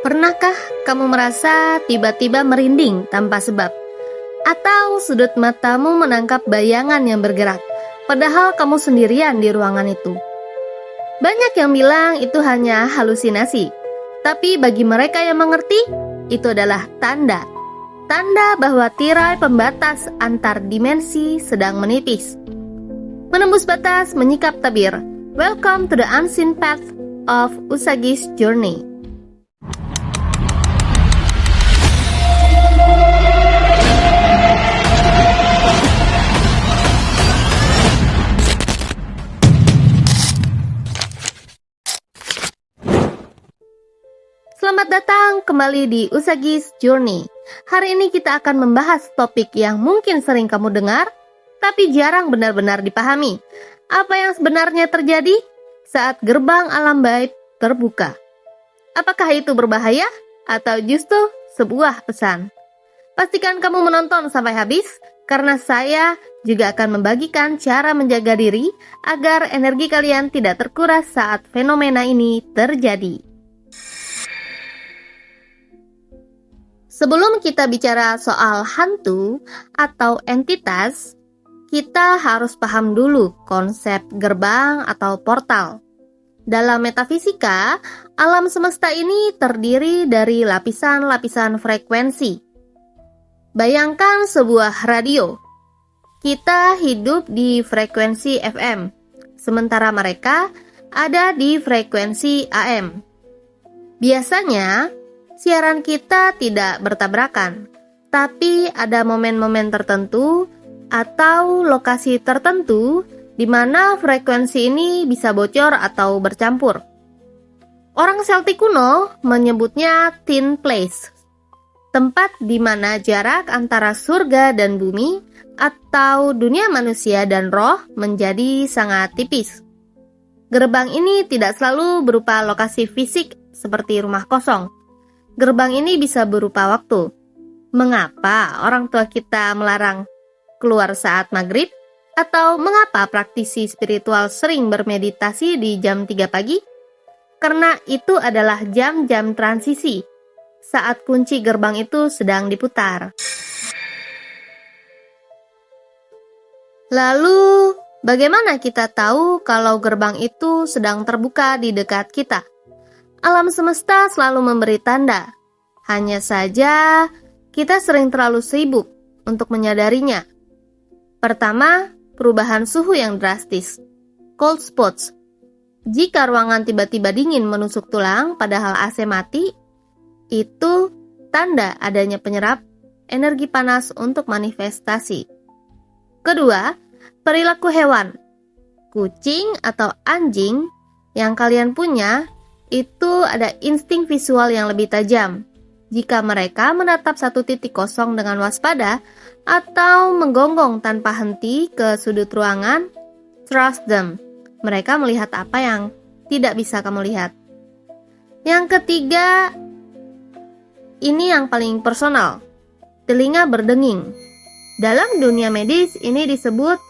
Pernahkah kamu merasa tiba-tiba merinding tanpa sebab? Atau sudut matamu menangkap bayangan yang bergerak, padahal kamu sendirian di ruangan itu? Banyak yang bilang itu hanya halusinasi, tapi bagi mereka yang mengerti, itu adalah tanda. Tanda bahwa tirai pembatas antar dimensi sedang menipis. Menembus batas, menyikap tabir. Welcome to the unseen path of Usagi's journey. Selamat datang kembali di Usagi's Journey. Hari ini kita akan membahas topik yang mungkin sering kamu dengar, tapi jarang benar-benar dipahami. Apa yang sebenarnya terjadi saat gerbang alam gaib terbuka? Apakah itu berbahaya atau justru sebuah pesan? Pastikan kamu menonton sampai habis, karena saya juga akan membagikan cara menjaga diri agar energi kalian tidak terkuras saat fenomena ini terjadi. Sebelum kita bicara soal hantu atau entitas, kita harus paham dulu konsep gerbang atau portal. Dalam metafisika, alam semesta ini terdiri dari lapisan-lapisan frekuensi. Bayangkan sebuah radio. Kita hidup di frekuensi FM, sementara mereka ada di frekuensi AM. Biasanya, siaran kita tidak bertabrakan, tapi ada momen-momen tertentu atau lokasi tertentu di mana frekuensi ini bisa bocor atau bercampur. Orang Celtic kuno menyebutnya thin place, tempat di mana jarak antara surga dan bumi atau dunia manusia dan roh menjadi sangat tipis. Gerbang ini tidak selalu berupa lokasi fisik seperti rumah kosong. Gerbang ini bisa berupa waktu. Mengapa orang tua kita melarang keluar saat maghrib? Atau mengapa praktisi spiritual sering bermeditasi di jam 3 pagi? Karena itu adalah jam-jam transisi, saat kunci gerbang itu sedang diputar. Lalu, bagaimana kita tahu kalau gerbang itu sedang terbuka di dekat kita? Alam semesta selalu memberi tanda. Hanya saja, kita sering terlalu sibuk untuk menyadarinya. Pertama, perubahan suhu yang drastis. Cold spots. Jika ruangan tiba-tiba dingin menusuk tulang padahal AC mati, itu tanda adanya penyerap energi panas untuk manifestasi. Kedua, perilaku hewan. Kucing atau anjing yang kalian punya itu ada insting visual yang lebih tajam. Jika mereka menatap satu titik kosong dengan waspada atau menggonggong tanpa henti ke sudut ruangan, trust them. Mereka melihat apa yang tidak bisa kamu lihat. Yang ketiga, ini yang paling personal. Telinga berdenging. Dalam dunia medis ini disebut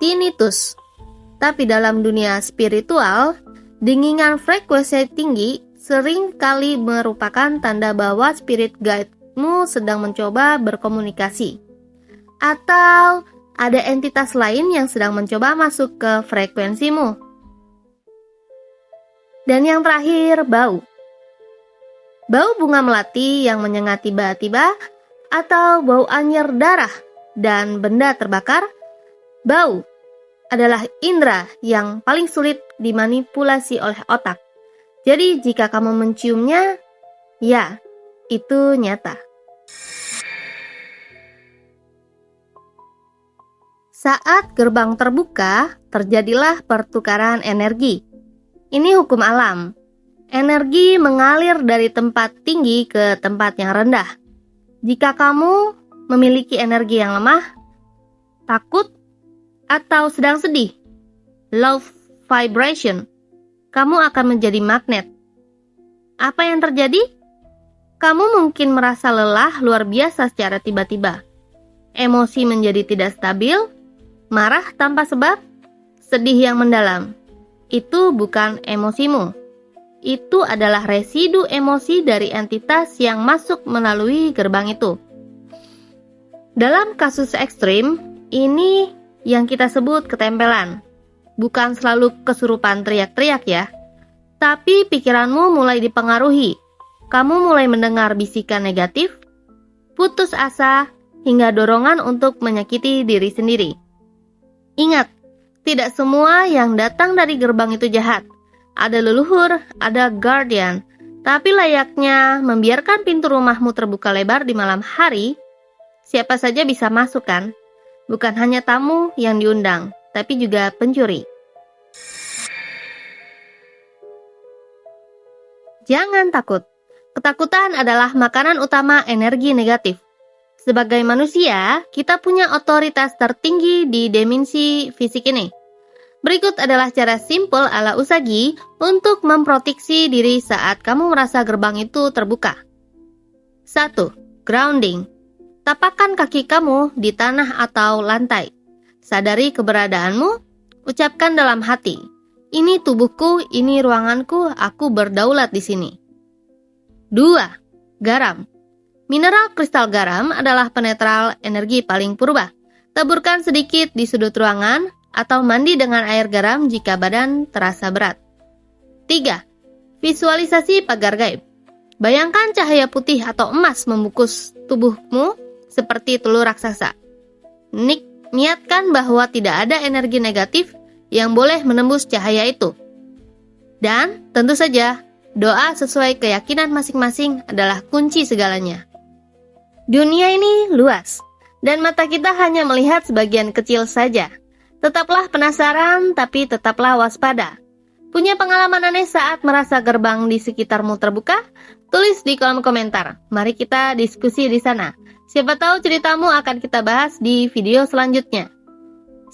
tinnitus. Tapi dalam dunia spiritual, dengingan frekuensi tinggi sering kali merupakan tanda bahwa spirit guide-mu sedang mencoba berkomunikasi. Atau ada entitas lain yang sedang mencoba masuk ke frekuensimu. Dan yang terakhir, bau. Bau bunga melati yang menyengat tiba-tiba, atau bau anyir darah dan benda terbakar. Bau adalah indera yang paling sulit dimanipulasi oleh otak. Jadi jika kamu menciumnya, ya, itu nyata. Saat gerbang terbuka, terjadilah pertukaran energi. Ini hukum alam. Energi mengalir dari tempat tinggi ke tempat yang rendah. Jika kamu memiliki energi yang lemah, takut, atau sedang sedih, low vibration, kamu akan menjadi magnet. Apa yang terjadi? Kamu mungkin merasa lelah luar biasa secara tiba-tiba. Emosi menjadi tidak stabil, marah tanpa sebab, sedih yang mendalam. Itu bukan emosimu. itu adalah residu emosi dari entitas yang masuk melalui gerbang itu. Dalam kasus ekstrim, ini yang kita sebut ketempelan. Bukan selalu kesurupan teriak-teriak ya, tapi pikiranmu mulai dipengaruhi. Kamu mulai mendengar bisikan negatif, putus asa, hingga dorongan untuk menyakiti diri sendiri. Ingat, tidak semua yang datang dari gerbang itu jahat. Ada leluhur, ada guardian, tapi layaknya membiarkan pintu rumahmu terbuka lebar di malam hari, siapa saja bisa masuk kan? Bukan hanya tamu yang diundang, tapi juga pencuri. Jangan takut. Ketakutan adalah makanan utama energi negatif. Sebagai manusia, kita punya otoritas tertinggi di dimensi fisik ini. Berikut adalah cara simpel ala Usagi untuk memproteksi diri saat kamu merasa gerbang itu terbuka. 1. Grounding. Tapakkan kaki kamu di tanah atau lantai. Sadari keberadaanmu, ucapkan dalam hati, ini tubuhku, ini ruanganku, aku berdaulat di sini. 2. Garam. Mineral kristal garam adalah penetral energi paling purba. Taburkan sedikit di sudut ruangan atau mandi dengan air garam jika badan terasa berat. 3. Visualisasi pagar gaib. Bayangkan cahaya putih atau emas membungkus tubuhmu seperti telur raksasa. Niatkan bahwa tidak ada energi negatif yang boleh menembus cahaya itu. Dan tentu saja, doa sesuai keyakinan masing-masing adalah kunci segalanya. Dunia ini luas, dan mata kita hanya melihat sebagian kecil saja. Tetaplah penasaran, tapi tetaplah waspada. Punya pengalaman aneh saat merasa gerbang di sekitarmu terbuka? Tulis di kolom komentar. Mari kita diskusi di sana. Siapa tahu ceritamu akan kita bahas di video selanjutnya.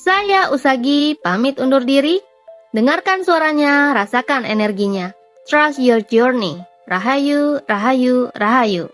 Saya Usagi, pamit undur diri. Dengarkan suaranya, rasakan energinya. Trust your journey. Rahayu, rahayu, rahayu.